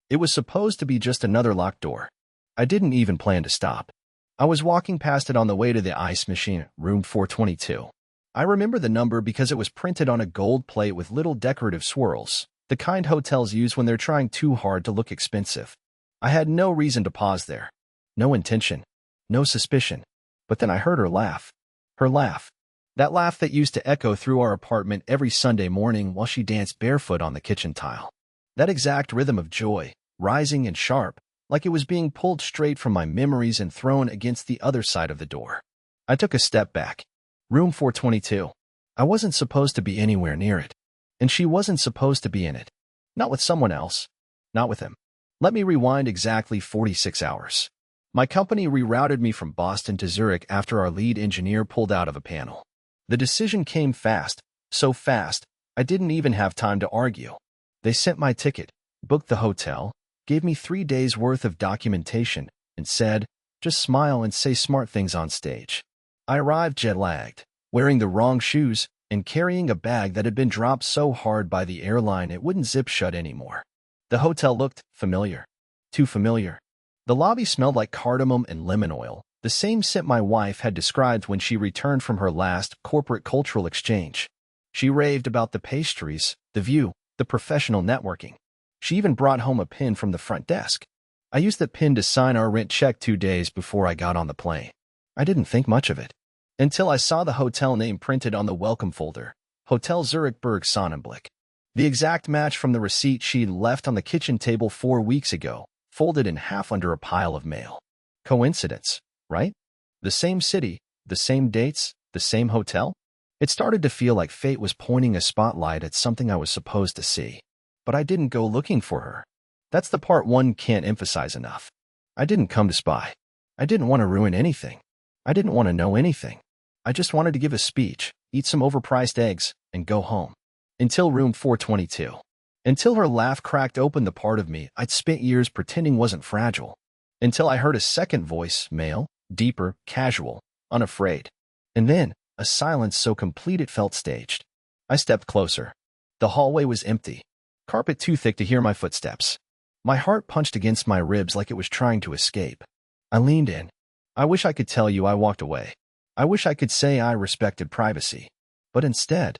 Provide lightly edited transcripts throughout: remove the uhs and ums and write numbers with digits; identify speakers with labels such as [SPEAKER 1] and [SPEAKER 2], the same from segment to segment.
[SPEAKER 1] It was supposed to be just another locked door. I didn't even plan to stop. I was walking past it on the way to the ice machine, room 422. I remember the number because it was printed on a gold plate with little decorative swirls, the kind hotels use when they're trying too hard to look expensive. I had no reason to pause there. No intention. No suspicion. But then I heard her laugh. Her laugh. That laugh that used to echo through our apartment every Sunday morning while she danced barefoot on the kitchen tile. That exact rhythm of joy, rising and sharp, like it was being pulled straight from my memories and thrown against the other side of the door. I took a step back. Room 422. I wasn't supposed to be anywhere near it. And she wasn't supposed to be in it. Not with someone else. Not with him. Let me rewind exactly 46 hours. My company rerouted me from Boston to Zurich after our lead engineer pulled out of a panel. The decision came fast, so fast, I didn't even have time to argue. They sent my ticket, booked the hotel, gave me 3 days' worth of documentation, and said, just smile and say smart things on stage. I arrived jet-lagged, wearing the wrong shoes, and carrying a bag that had been dropped so hard by the airline it wouldn't zip shut anymore. The hotel looked familiar. Too familiar. The lobby smelled like cardamom and lemon oil, the same scent my wife had described when she returned from her last corporate cultural exchange. She raved about the pastries, the view, the professional networking. She even brought home a pin from the front desk. I used that pin to sign our rent check 2 days before I got on the plane. I didn't think much of it. Until I saw the hotel name printed on the welcome folder, Hotel Zurich Berg Sonnenblick. The exact match from the receipt she'd left on the kitchen table 4 weeks ago, folded in half under a pile of mail. Coincidence, right? The same city, the same dates, the same hotel? It started to feel like fate was pointing a spotlight at something I was supposed to see. But I didn't go looking for her. That's the part one can't emphasize enough. I didn't come to spy. I didn't want to ruin anything. I didn't want to know anything. I just wanted to give a speech, eat some overpriced eggs, and go home. Until room 422. Until her laugh cracked open the part of me I'd spent years pretending wasn't fragile. Until I heard a second voice, male, deeper, casual, unafraid. And then, a silence so complete it felt staged. I stepped closer. The hallway was empty. Carpet too thick to hear my footsteps. My heart punched against my ribs like it was trying to escape. I leaned in. I wish I could tell you I walked away. I wish I could say I respected privacy. But instead,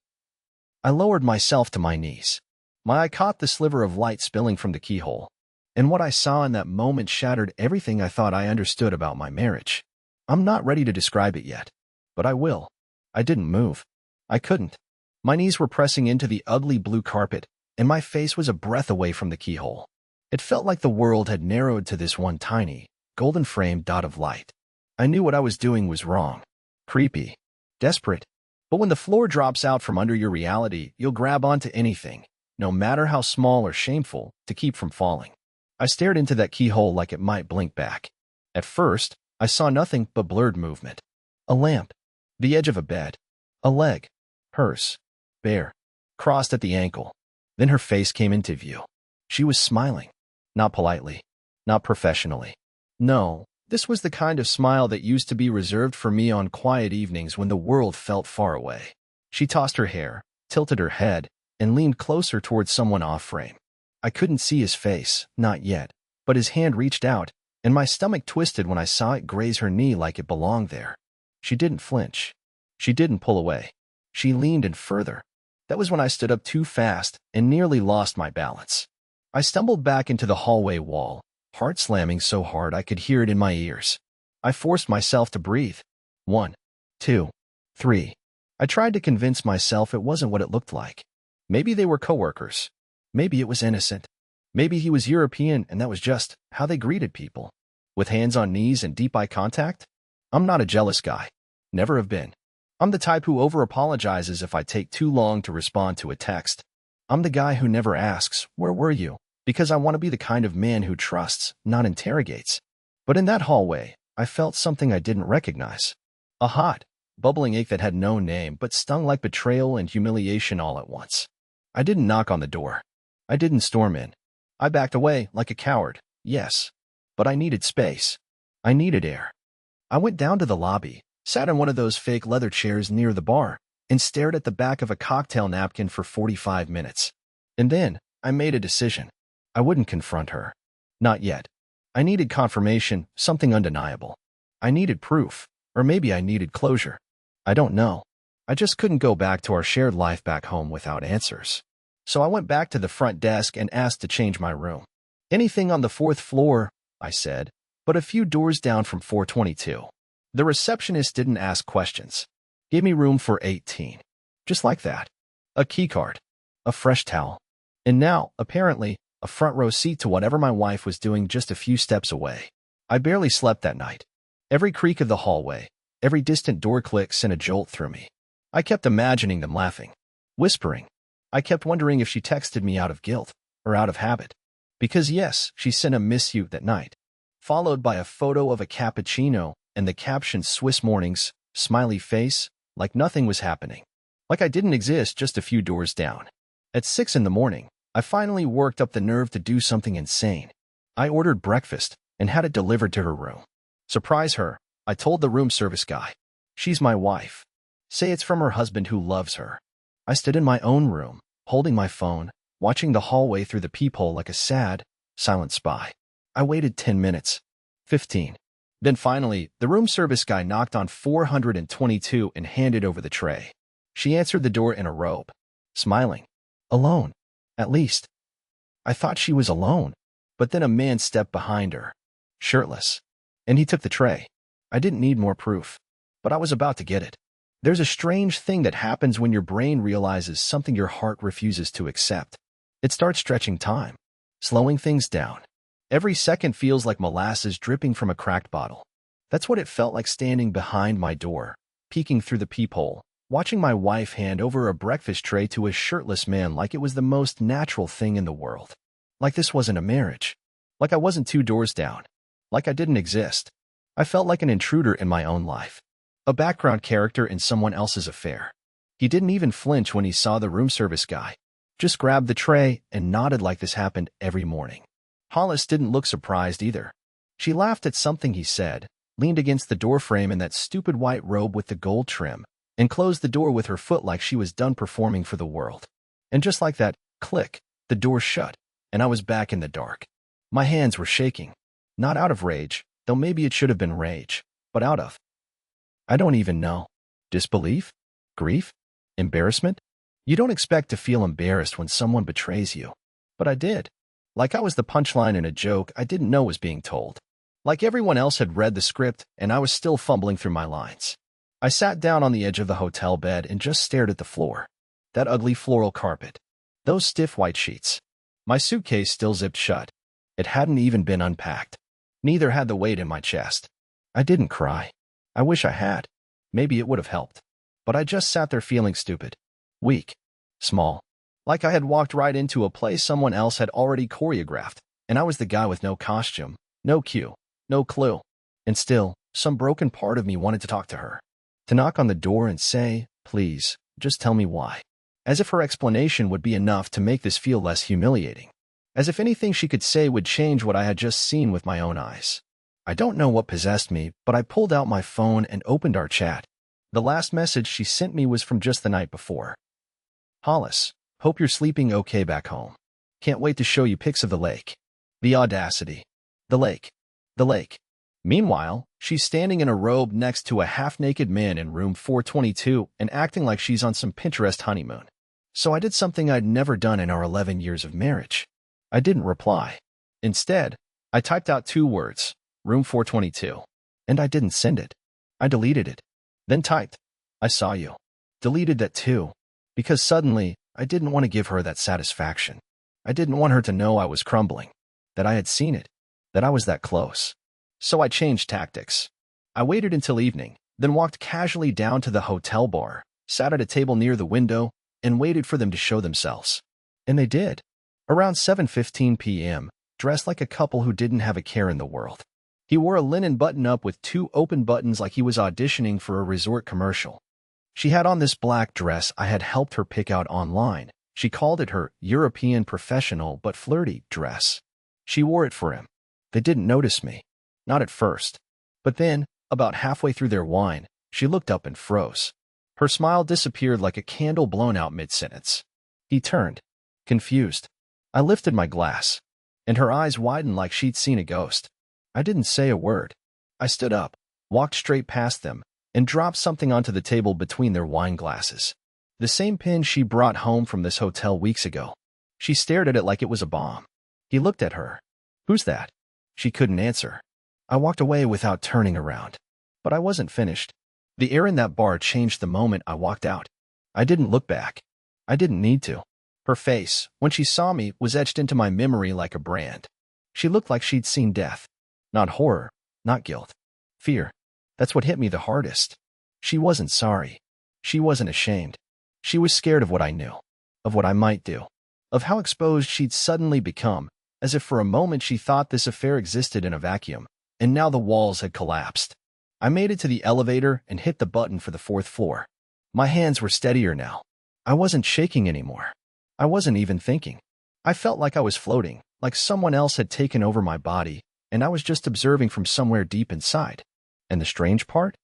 [SPEAKER 1] I lowered myself to my knees. My eye caught the sliver of light spilling from the keyhole. And what I saw in that moment shattered everything I thought I understood about my marriage. I'm not ready to describe it yet. But I will. I didn't move. I couldn't. My knees were pressing into the ugly blue carpet, and my face was a breath away from the keyhole. It felt like the world had narrowed to this one tiny, golden-framed dot of light. I knew what I was doing was wrong. Creepy. Desperate. But when the floor drops out from under your reality, you'll grab onto anything, no matter how small or shameful, to keep from falling. I stared into that keyhole like it might blink back. At first, I saw nothing but blurred movement. A lamp. The edge of a bed. A leg. Hers. Bare. Crossed at the ankle. Then her face came into view. She was smiling. Not politely. Not professionally. No, this was the kind of smile that used to be reserved for me on quiet evenings when the world felt far away. She tossed her hair, tilted her head, and leaned closer towards someone off-frame. I couldn't see his face, not yet, but his hand reached out, and my stomach twisted when I saw it graze her knee like it belonged there. She didn't flinch. She didn't pull away. She leaned in further. That was when I stood up too fast and nearly lost my balance. I stumbled back into the hallway wall, heart slamming so hard I could hear it in my ears. I forced myself to breathe. 1, 2, 3. I tried to convince myself it wasn't what it looked like. Maybe they were coworkers. Maybe it was innocent. Maybe he was European and that was just how they greeted people. With hands on knees and deep eye contact? I'm not a jealous guy. Never have been. I'm the type who over-apologizes if I take too long to respond to a text. I'm the guy who never asks, "Where were you?" because I want to be the kind of man who trusts, not interrogates. But in that hallway, I felt something I didn't recognize. A hot, bubbling ache that had no name but stung like betrayal and humiliation all at once. I didn't knock on the door. I didn't storm in. I backed away like a coward, yes. But I needed space. I needed air. I went down to the lobby, sat in one of those fake leather chairs near the bar, and stared at the back of a cocktail napkin for 45 minutes. And then, I made a decision. I wouldn't confront her. Not yet. I needed confirmation, something undeniable. I needed proof, or maybe I needed closure. I don't know. I just couldn't go back to our shared life back home without answers. So I went back to the front desk and asked to change my room. Anything on the 4th floor, I said, but a few doors down from 422. The receptionist didn't ask questions. Gave me room for 18. Just like that. A keycard. A fresh towel. And now, apparently, a front row seat to whatever my wife was doing just a few steps away. I barely slept that night. Every creak of the hallway, every distant door click sent a jolt through me. I kept imagining them laughing, whispering. I kept wondering if she texted me out of guilt or out of habit. Because yes, she sent a miss you that night, followed by a photo of a cappuccino and the caption Swiss mornings, smiley face, like nothing was happening. Like I didn't exist just a few doors down. At 6 in the morning, I finally worked up the nerve to do something insane. I ordered breakfast and had it delivered to her room. Surprise her, I told the room service guy. She's my wife. Say it's from her husband who loves her. I stood in my own room, holding my phone, watching the hallway through the peephole like a sad, silent spy. I waited 10 minutes. 15. Then finally, the room service guy knocked on 422 and handed over the tray. She answered the door in a robe, smiling. Alone. At least. I thought she was alone. But then a man stepped behind her, shirtless. And he took the tray. I didn't need more proof. But I was about to get it. There's a strange thing that happens when your brain realizes something your heart refuses to accept. It starts stretching time, slowing things down. Every second feels like molasses dripping from a cracked bottle. That's what it felt like standing behind my door, peeking through the peephole, watching my wife hand over a breakfast tray to a shirtless man like it was the most natural thing in the world. Like this wasn't a marriage. Like I wasn't 2 doors down. Like I didn't exist. I felt like an intruder in my own life. A background character in someone else's affair. He didn't even flinch when he saw the room service guy. Just grabbed the tray and nodded like this happened every morning. Hollis didn't look surprised either. She laughed at something he said, leaned against the doorframe in that stupid white robe with the gold trim, and closed the door with her foot like she was done performing for the world. And just like that, click, the door shut, and I was back in the dark. My hands were shaking. Not out of rage, though maybe it should have been rage, but out of, I don't even know. Disbelief? Grief? Embarrassment? You don't expect to feel embarrassed when someone betrays you. But I did. Like I was the punchline in a joke I didn't know was being told. Like everyone else had read the script and I was still fumbling through my lines. I sat down on the edge of the hotel bed and just stared at the floor. That ugly floral carpet. Those stiff white sheets. My suitcase still zipped shut. It hadn't even been unpacked. Neither had the weight in my chest. I didn't cry. I wish I had. Maybe it would have helped. But I just sat there feeling stupid. Weak. Small. Like I had walked right into a play someone else had already choreographed, and I was the guy with no costume, no cue, no clue. And still, some broken part of me wanted to talk to her. To knock on the door and say, please, just tell me why. As if her explanation would be enough to make this feel less humiliating. As if anything she could say would change what I had just seen with my own eyes. I don't know what possessed me, but I pulled out my phone and opened our chat. The last message she sent me was from just the night before. Hollis, hope you're sleeping okay back home. Can't wait to show you pics of the lake. The audacity. The lake. The lake. Meanwhile, she's standing in a robe next to a half-naked man in room 422 and acting like she's on some Pinterest honeymoon. So I did something I'd never done in our 11 years of marriage. I didn't reply. Instead, I typed out 2 words, room 422, and I didn't send it. I deleted it. Then typed, I saw you. Deleted that too, because suddenly, I didn't want to give her that satisfaction. I didn't want her to know I was crumbling, that I had seen it, that I was that close. So I changed tactics. I waited until evening, then walked casually down to the hotel bar, sat at a table near the window, and waited for them to show themselves. And they did. Around 7:15 p.m., dressed like a couple who didn't have a care in the world. He wore a linen button-up with 2 open buttons like he was auditioning for a resort commercial. She had on this black dress I had helped her pick out online. She called it her European professional but flirty dress. She wore it for him. They didn't notice me. Not at first. But then, about halfway through their wine, she looked up and froze. Her smile disappeared like a candle blown out mid-sentence. He turned, confused. I lifted my glass. and her eyes widened like she'd seen a ghost. I didn't say a word. I stood up, walked straight past them, and dropped something onto the table between their wine glasses. The same pin she brought home from this hotel weeks ago. She stared at it like it was a bomb. He looked at her. "Who's that?" She couldn't answer. I walked away without turning around. But I wasn't finished. The air in that bar changed the moment I walked out. I didn't look back. I didn't need to. Her face, when she saw me, was etched into my memory like a brand. She looked like she'd seen death. Not horror, not guilt. Fear. That's what hit me the hardest. She wasn't sorry. She wasn't ashamed. She was scared of what I knew, of what I might do, of how exposed she'd suddenly become, as if for a moment she thought this affair existed in a vacuum, and now the walls had collapsed. I made it to the elevator and hit the button for the 4th floor. My hands were steadier now. I wasn't shaking anymore. I wasn't even thinking. I felt like I was floating, like someone else had taken over my body, and I was just observing from somewhere deep inside. And the strange part?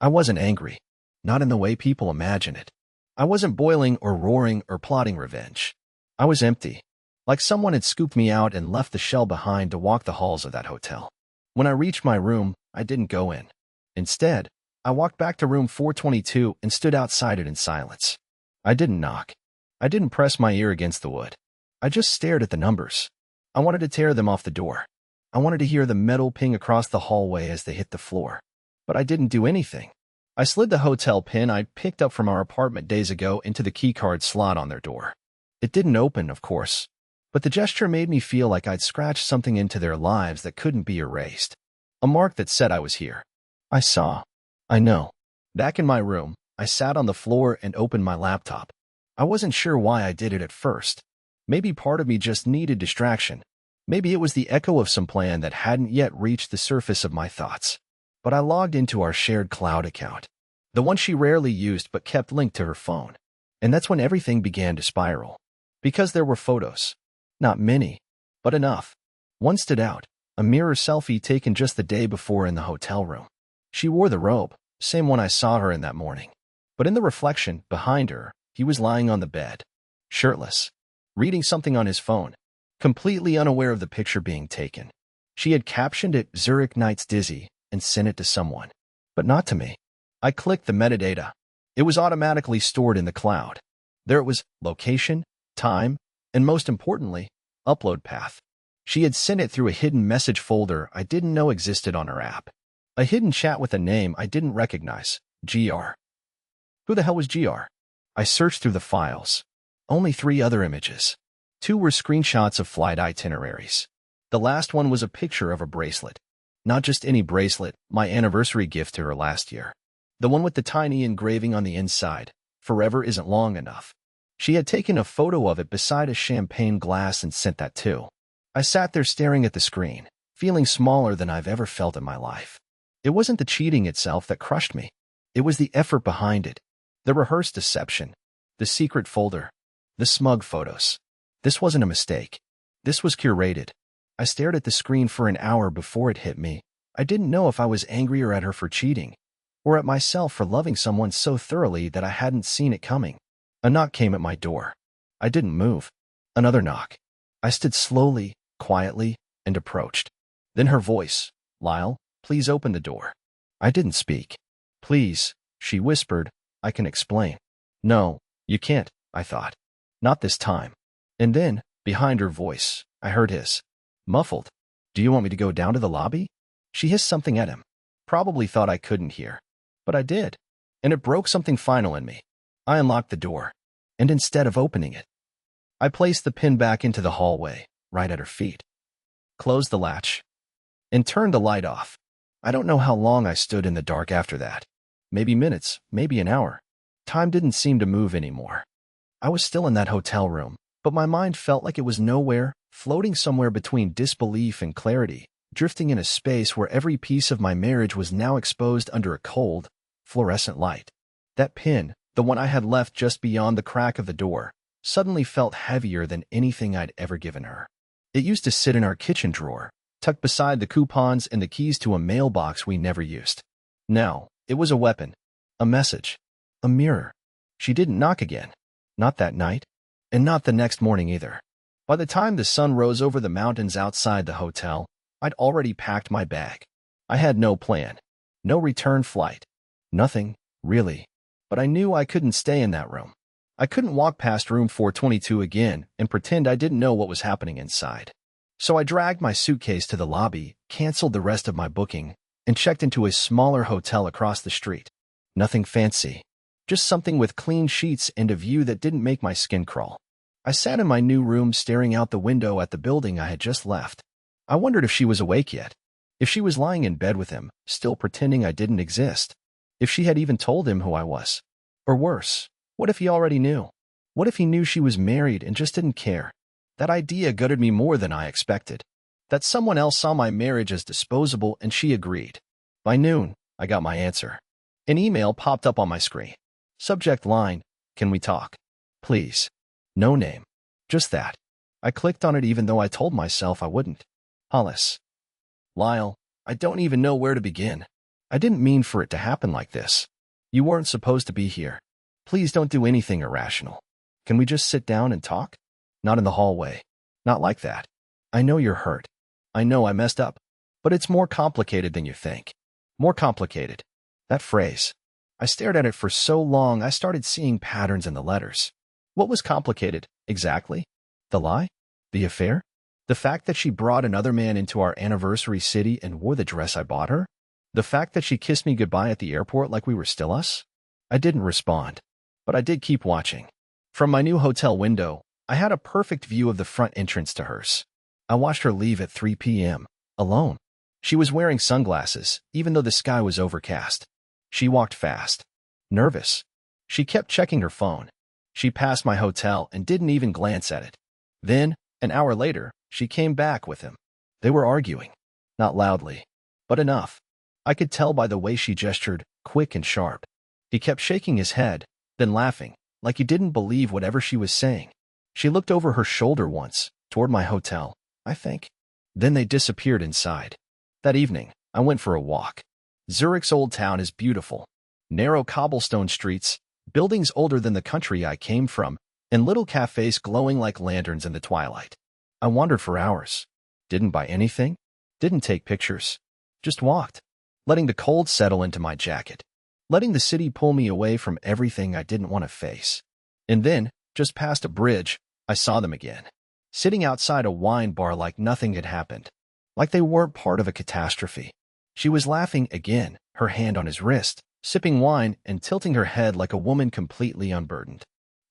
[SPEAKER 1] I wasn't angry. Not in the way people imagine it. I wasn't boiling or roaring or plotting revenge. I was empty. Like someone had scooped me out and left the shell behind to walk the halls of that hotel. When I reached my room, I didn't go in. Instead, I walked back to room 422 and stood outside it in silence. I didn't knock. I didn't press my ear against the wood. I just stared at the numbers. I wanted to tear them off the door. I wanted to hear the metal ping across the hallway as they hit the floor. But I didn't do anything. I slid the hotel pin I'd picked up from our apartment days ago into the keycard slot on their door. It didn't open, of course, but the gesture made me feel like I'd scratched something into their lives that couldn't be erased. A mark that said I was here. I saw. I know. Back in my room, I sat on the floor and opened my laptop. I wasn't sure why I did it at first. Maybe part of me just needed distraction. Maybe it was the echo of some plan that hadn't yet reached the surface of my thoughts. But I logged into our shared cloud account, the one she rarely used but kept linked to her phone. And that's when everything began to spiral. Because there were photos. Not many, but enough. One stood out, a mirror selfie taken just the day before in the hotel room. She wore the robe, same one I saw her in that morning. But in the reflection, behind her, he was lying on the bed, shirtless, reading something on his phone, completely unaware of the picture being taken. She had captioned it "Zurich Nights Dizzy" and sent it to someone, but not to me. I clicked the metadata. It was automatically stored in the cloud. There it was: location, time, and most importantly, upload path. She had sent it through a hidden message folder I didn't know existed on her app. A hidden chat with a name I didn't recognize, GR. Who the hell was GR? I searched through the files. Only 3 other images. 2 were screenshots of flight itineraries. The last one was a picture of a bracelet. Not just any bracelet, my anniversary gift to her last year. The one with the tiny engraving on the inside, "Forever isn't long enough." She had taken a photo of it beside a champagne glass and sent that too. I sat there staring at the screen, feeling smaller than I've ever felt in my life. It wasn't the cheating itself that crushed me. It was the effort behind it. The rehearsed deception. The secret folder. The smug photos. This wasn't a mistake. This was curated. I stared at the screen for an hour before it hit me. I didn't know if I was angrier at her for cheating, or at myself for loving someone so thoroughly that I hadn't seen it coming. A knock came at my door. I didn't move. Another knock. I stood slowly, quietly, and approached. Then her voice: "Lyle, please open the door." I didn't speak. "Please," she whispered, "I can explain." "No, you can't," I thought. "Not this time." And then, behind her voice, I heard his. Muffled. "Do you want me to go down to the lobby?" She hissed something at him. Probably thought I couldn't hear. But I did. And it broke something final in me. I unlocked the door. And instead of opening it, I placed the pin back into the hallway, right at her feet. Closed the latch. And turned the light off. I don't know how long I stood in the dark after that. Maybe minutes, maybe an hour. Time didn't seem to move anymore. I was still in that hotel room, but my mind felt like it was nowhere, floating somewhere between disbelief and clarity, drifting in a space where every piece of my marriage was now exposed under a cold, fluorescent light. That pin, the one I had left just beyond the crack of the door, suddenly felt heavier than anything I'd ever given her. It used to sit in our kitchen drawer, tucked beside the coupons and the keys to a mailbox we never used. Now, it was a weapon, a message, a mirror. She didn't knock again. Not that night, and not the next morning either. By the time the sun rose over the mountains outside the hotel, I'd already packed my bag. I had no plan, no return flight, nothing, really. But I knew I couldn't stay in that room. I couldn't walk past room 422 again and pretend I didn't know what was happening inside. So I dragged my suitcase to the lobby, canceled the rest of my booking, and checked into a smaller hotel across the street. Nothing fancy, just something with clean sheets and a view that didn't make my skin crawl. I sat in my new room staring out the window at the building I had just left. I wondered if she was awake yet, if she was lying in bed with him, still pretending I didn't exist, if she had even told him who I was. Or worse, what if he already knew? What if he knew she was married and just didn't care? That idea gutted me more than I expected. That someone else saw my marriage as disposable and she agreed. By noon, I got my answer. An email popped up on my screen. Subject line, "Can we talk? Please." No name. Just that. I clicked on it even though I told myself I wouldn't. Hollis. Lyle, I don't even know where to begin. I didn't mean for it to happen like this. You weren't supposed to be here. Please don't do anything irrational. Can we just sit down and talk? Not in the hallway. Not like that. I know you're hurt. I know I messed up. But it's more complicated than you think. More complicated. That phrase. I stared at it for so long I started seeing patterns in the letters. What was complicated, exactly? The lie? The affair? The fact that she brought another man into our anniversary city and wore the dress I bought her? The fact that she kissed me goodbye at the airport like we were still us? I didn't respond, but I did keep watching. From my new hotel window, I had a perfect view of the front entrance to hers. I watched her leave at 3 p.m., alone. She was wearing sunglasses, even though the sky was overcast. She walked fast, nervous. She kept checking her phone. She passed my hotel and didn't even glance at it. Then, an hour later, she came back with him. They were arguing. Not loudly, but enough. I could tell by the way she gestured, quick and sharp. He kept shaking his head, then laughing, like he didn't believe whatever she was saying. She looked over her shoulder once, toward my hotel, I think. Then they disappeared inside. That evening, I went for a walk. Zurich's old town is beautiful. Narrow cobblestone streets, buildings older than the country I came from, and little cafes glowing like lanterns in the twilight. I wandered for hours. Didn't buy anything. Didn't take pictures. Just walked, letting the cold settle into my jacket. Letting the city pull me away from everything I didn't want to face. And then, just past a bridge, I saw them again. Sitting outside a wine bar like nothing had happened. Like they weren't part of a catastrophe. She was laughing again, her hand on his wrist, sipping wine and tilting her head like a woman completely unburdened.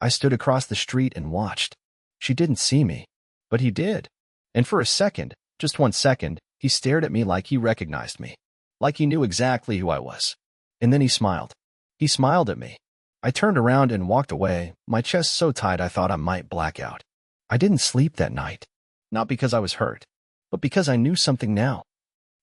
[SPEAKER 1] I stood across the street and watched. She didn't see me, but he did. And for a second, just 1 second, he stared at me like he recognized me. Like he knew exactly who I was. And then he smiled. He smiled at me. I turned around and walked away, my chest so tight I thought I might black out. I didn't sleep that night. Not because I was hurt, but because I knew something now.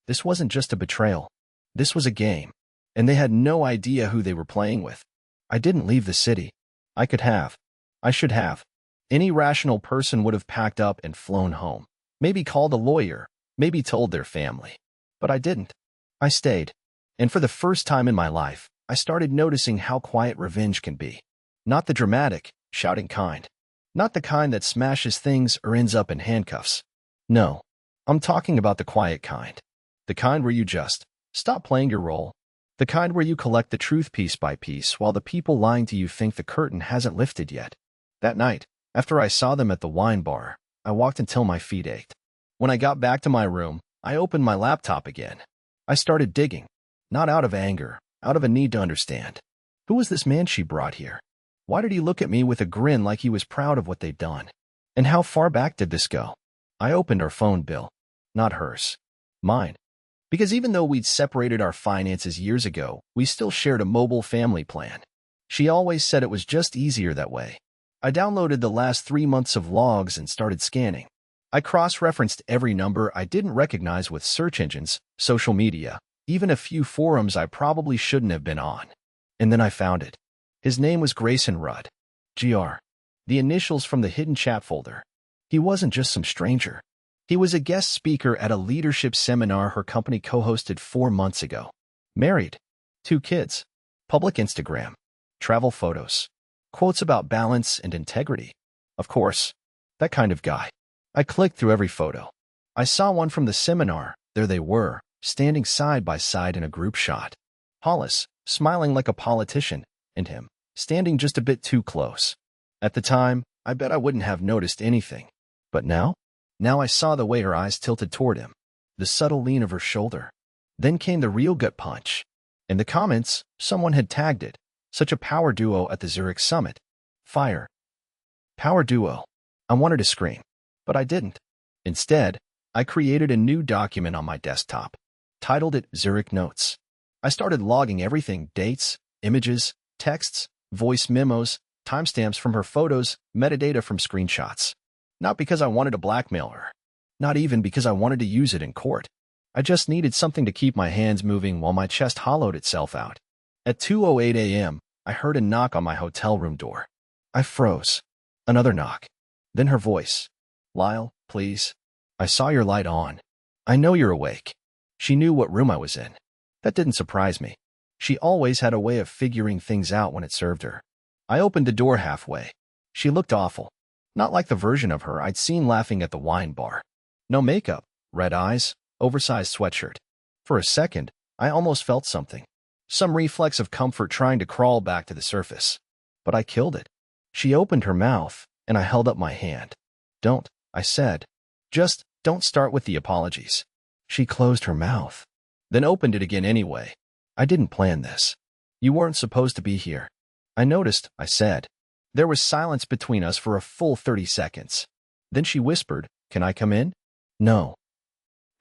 [SPEAKER 1] This wasn't just a betrayal. This was a game. And they had no idea who they were playing with. I didn't leave the city. I could have. I should have. Any rational person would have packed up and flown home. Maybe called a lawyer. Maybe told their family. But I didn't. I stayed. And for the first time in my life, I started noticing how quiet revenge can be. Not the dramatic, shouting kind. Not the kind that smashes things or ends up in handcuffs. No. I'm talking about the quiet kind. The kind where you just stop playing your role. The kind where you collect the truth piece by piece while the people lying to you think the curtain hasn't lifted yet. That night, after I saw them at the wine bar, I walked until my feet ached. When I got back to my room, I opened my laptop again. I started digging. Not out of anger, out of a need to understand. Who was this man she brought here? Why did he look at me with a grin like he was proud of what they'd done? And how far back did this go? I opened her phone bill. Not hers. Mine. Because even though we'd separated our finances years ago, we still shared a mobile family plan. She always said it was just easier that way. I downloaded the last 3 months of logs and started scanning. I cross-referenced every number I didn't recognize with search engines, social media, even a few forums I probably shouldn't have been on. And then I found it. His name was Grayson Rudd. GR. The initials from the hidden chat folder. He wasn't just some stranger. He was a guest speaker at a leadership seminar her company co-hosted 4 months ago. Married. 2 kids. Public Instagram. Travel photos. Quotes about balance and integrity. Of course. That kind of guy. I clicked through every photo. I saw one from the seminar. There they were, standing side by side in a group shot. Hollis, smiling like a politician, and him, standing just a bit too close. At the time, I bet I wouldn't have noticed anything. But now? Now I saw the way her eyes tilted toward him, the subtle lean of her shoulder. Then came the real gut punch. In the comments, someone had tagged it, such a power duo at the Zurich summit. Fire. Power duo. I wanted to scream, but I didn't. Instead, I created a new document on my desktop, titled it Zurich Notes. I started logging everything: dates, images, texts, voice memos, timestamps from her photos, metadata from screenshots. Not because I wanted to blackmail her. Not even because I wanted to use it in court. I just needed something to keep my hands moving while my chest hollowed itself out. At 2:08 a.m., I heard a knock on my hotel room door. I froze. Another knock. Then her voice. Lyle, please. I saw your light on. I know you're awake. She knew what room I was in. That didn't surprise me. She always had a way of figuring things out when it served her. I opened the door halfway. She looked awful. Not like the version of her I'd seen laughing at the wine bar. No makeup, red eyes, oversized sweatshirt. For a second, I almost felt something. Some reflex of comfort trying to crawl back to the surface. But I killed it. She opened her mouth, and I held up my hand. Don't, I said. Just don't start with the apologies. She closed her mouth, then opened it again anyway. I didn't plan this. You weren't supposed to be here. I noticed, I said. There was silence between us for a full 30 seconds. Then she whispered, Can I come in? No.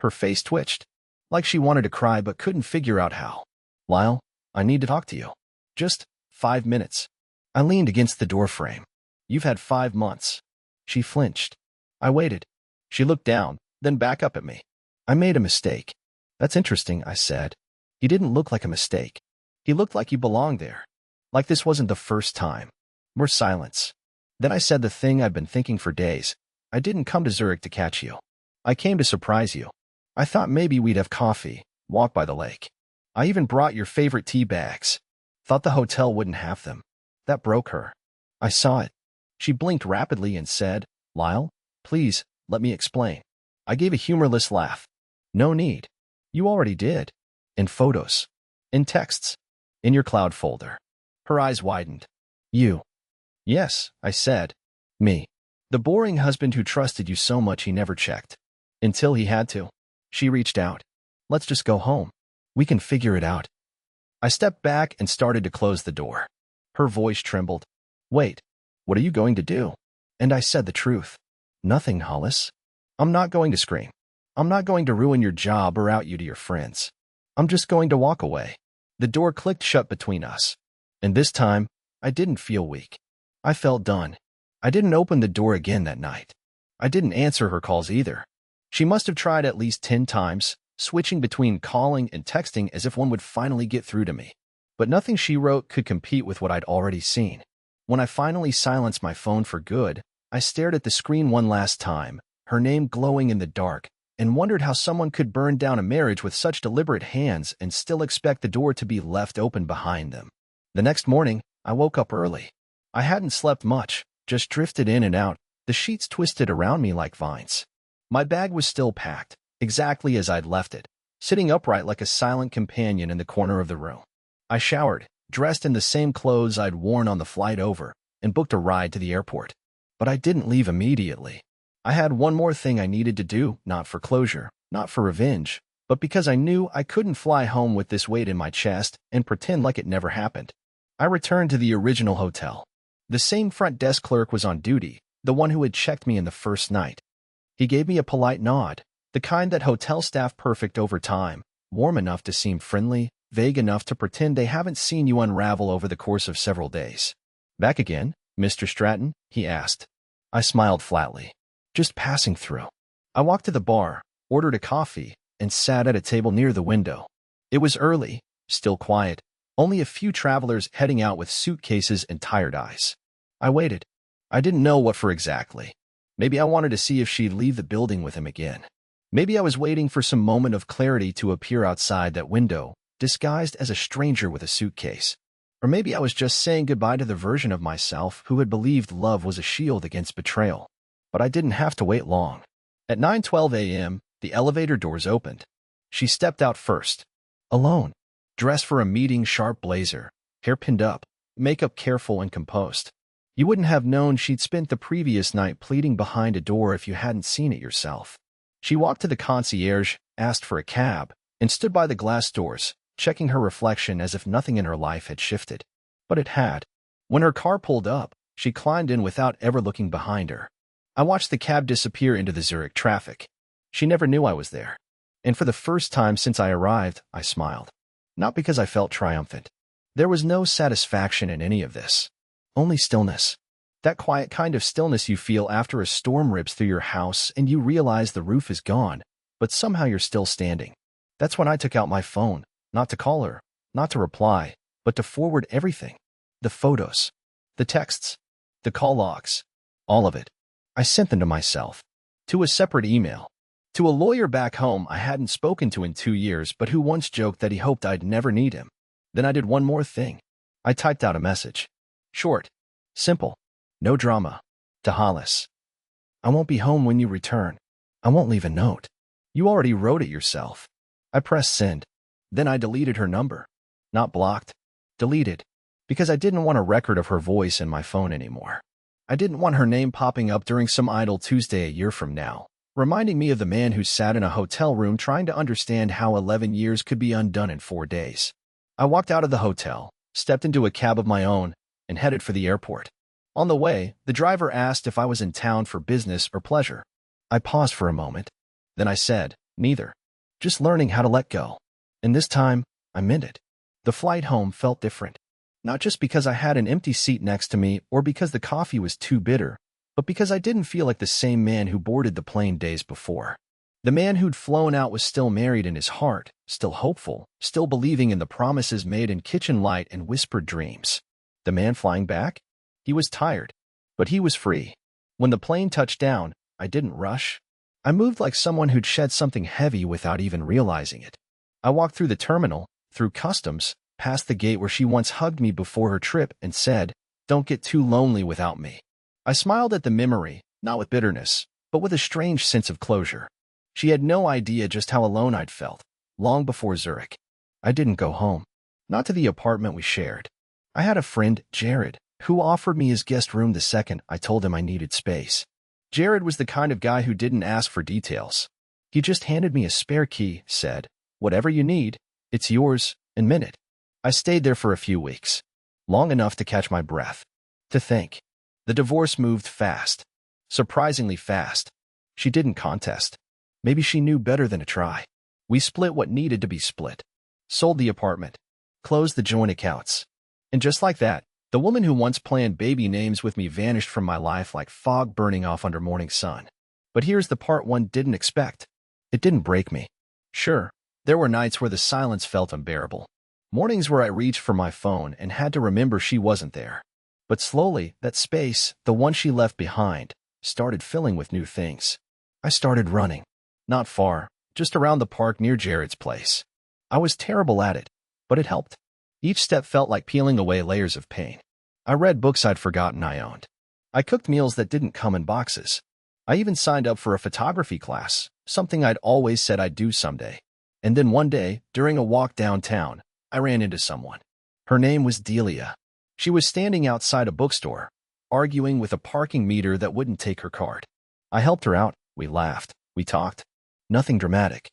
[SPEAKER 1] Her face twitched, like she wanted to cry but couldn't figure out how. Lyle, I need to talk to you. Just 5 minutes. I leaned against the doorframe. You've had 5 months. She flinched. I waited. She looked down, then back up at me. I made a mistake. That's interesting, I said. He didn't look like a mistake. He looked like he belonged there. Like this wasn't the first time. More silence. Then I said the thing I'd been thinking for days. I didn't come to Zurich to catch you. I came to surprise you. I thought maybe we'd have coffee, walk by the lake. I even brought your favorite tea bags. Thought the hotel wouldn't have them. That broke her. I saw it. She blinked rapidly and said, Lyle, please, let me explain. I gave a humorless laugh. No need. You already did. In photos. In texts. In your cloud folder. Her eyes widened. You. Yes, I said. Me. The boring husband who trusted you so much he never checked. Until he had to. She reached out. Let's just go home. We can figure it out. I stepped back and started to close the door. Her voice trembled. Wait, what are you going to do? And I said the truth. Nothing, Hollis. I'm not going to scream. I'm not going to ruin your job or out you to your friends. I'm just going to walk away. The door clicked shut between us. And this time, I didn't feel weak. I felt done. I didn't open the door again that night. I didn't answer her calls either. She must have tried at least 10 times, switching between calling and texting as if one would finally get through to me. But nothing she wrote could compete with what I'd already seen. When I finally silenced my phone for good, I stared at the screen one last time, her name glowing in the dark, and wondered how someone could burn down a marriage with such deliberate hands and still expect the door to be left open behind them. The next morning, I woke up early. I hadn't slept much, just drifted in and out, the sheets twisted around me like vines. My bag was still packed, exactly as I'd left it, sitting upright like a silent companion in the corner of the room. I showered, dressed in the same clothes I'd worn on the flight over, and booked a ride to the airport. But I didn't leave immediately. I had one more thing I needed to do, not for closure, not for revenge, but because I knew I couldn't fly home with this weight in my chest and pretend like it never happened. I returned to the original hotel. The same front desk clerk was on duty, the one who had checked me in the first night. He gave me a polite nod, the kind that hotel staff perfect over time, warm enough to seem friendly, vague enough to pretend they haven't seen you unravel over the course of several days. Back again, Mr. Stratton? He asked. I smiled flatly. Just passing through. I walked to the bar, ordered a coffee, and sat at a table near the window. It was early, still quiet, only a few travelers heading out with suitcases and tired eyes. I waited. I didn't know what for exactly. Maybe I wanted to see if she'd leave the building with him again. Maybe I was waiting for some moment of clarity to appear outside that window, disguised as a stranger with a suitcase. Or maybe I was just saying goodbye to the version of myself who had believed love was a shield against betrayal. But I didn't have to wait long. At 9:12 a.m., the elevator doors opened. She stepped out first. Alone. Dressed for a meeting, sharp blazer, hair pinned up, makeup careful and composed. You wouldn't have known she'd spent the previous night pleading behind a door if you hadn't seen it yourself. She walked to the concierge, asked for a cab, and stood by the glass doors, checking her reflection as if nothing in her life had shifted. But it had. When her car pulled up, she climbed in without ever looking behind her. I watched the cab disappear into the Zurich traffic. She never knew I was there. And for the first time since I arrived, I smiled. Not because I felt triumphant. There was no satisfaction in any of this. Only stillness. That quiet kind of stillness you feel after a storm rips through your house and you realize the roof is gone, but somehow you're still standing. That's when I took out my phone, not to call her, not to reply, but to forward everything. The photos, the texts, the call logs, all of it. I sent them to myself, to a separate email, to a lawyer back home I hadn't spoken to in 2 years but who once joked that he hoped I'd never need him. Then I did one more thing. I typed out a message. Short, simple, no drama. To Hollis. I won't be home when you return. I won't leave a note. You already wrote it yourself. I pressed send. Then I deleted her number. Not blocked. Deleted. Because I didn't want a record of her voice in my phone anymore. I didn't want her name popping up during some idle Tuesday a year from now, reminding me of the man who sat in a hotel room trying to understand how 11 years could be undone in 4 days. I walked out of the hotel, stepped into a cab of my own, and headed for the airport. On the way, the driver asked if I was in town for business or pleasure. I paused for a moment. Then I said, neither. Just learning how to let go. And this time, I meant it. The flight home felt different. Not just because I had an empty seat next to me or because the coffee was too bitter, but because I didn't feel like the same man who boarded the plane days before. The man who'd flown out was still married in his heart, still hopeful, still believing in the promises made in kitchen light and whispered dreams. The man flying back? He was tired, but he was free. When the plane touched down, I didn't rush. I moved like someone who'd shed something heavy without even realizing it. I walked through the terminal, through customs, past the gate where she once hugged me before her trip and said, "Don't get too lonely without me." I smiled at the memory, not with bitterness, but with a strange sense of closure. She had no idea just how alone I'd felt, long before Zurich. I didn't go home. Not to the apartment we shared. I had a friend, Jared, who offered me his guest room the second I told him I needed space. Jared was the kind of guy who didn't ask for details. He just handed me a spare key, said, "Whatever you need, it's yours," and meant it. I stayed there for a few weeks. Long enough to catch my breath. To think. The divorce moved fast. Surprisingly fast. She didn't contest. Maybe she knew better than to try. We split what needed to be split. Sold the apartment. Closed the joint accounts. And just like that, the woman who once planned baby names with me vanished from my life like fog burning off under morning sun. But here's the part one didn't expect. It didn't break me. Sure, there were nights where the silence felt unbearable. Mornings where I reached for my phone and had to remember she wasn't there. But slowly, that space, the one she left behind, started filling with new things. I started running. Not far, just around the park near Jared's place. I was terrible at it, but it helped. Each step felt like peeling away layers of pain. I read books I'd forgotten I owned. I cooked meals that didn't come in boxes. I even signed up for a photography class, something I'd always said I'd do someday. And then one day, during a walk downtown, I ran into someone. Her name was Delia. She was standing outside a bookstore, arguing with a parking meter that wouldn't take her card. I helped her out, we laughed, we talked. Nothing dramatic.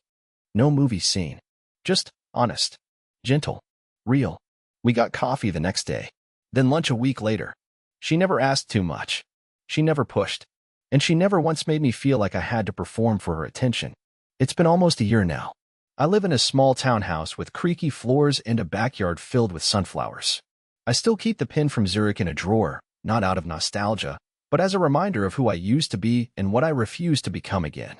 [SPEAKER 1] No movie scene. Just honest. Gentle. Real. We got coffee the next day. Then lunch a week later. She never asked too much. She never pushed. And she never once made me feel like I had to perform for her attention. It's been almost a year now. I live in a small townhouse with creaky floors and a backyard filled with sunflowers. I still keep the pin from Zurich in a drawer, not out of nostalgia, but as a reminder of who I used to be and what I refuse to become again.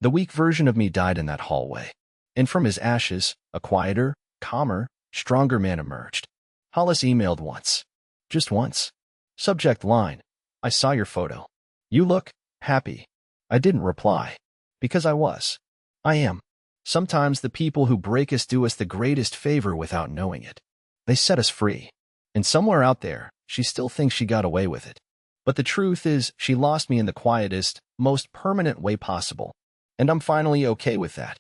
[SPEAKER 1] The weak version of me died in that hallway. And from his ashes, a quieter, calmer, stronger man emerged. Hollis emailed once. Just once. Subject line, "I saw your photo. You look happy." I didn't reply. Because I was. I am. Sometimes the people who break us do us the greatest favor without knowing it. They set us free. And somewhere out there, she still thinks she got away with it. But the truth is, she lost me in the quietest, most permanent way possible. And I'm finally okay with that.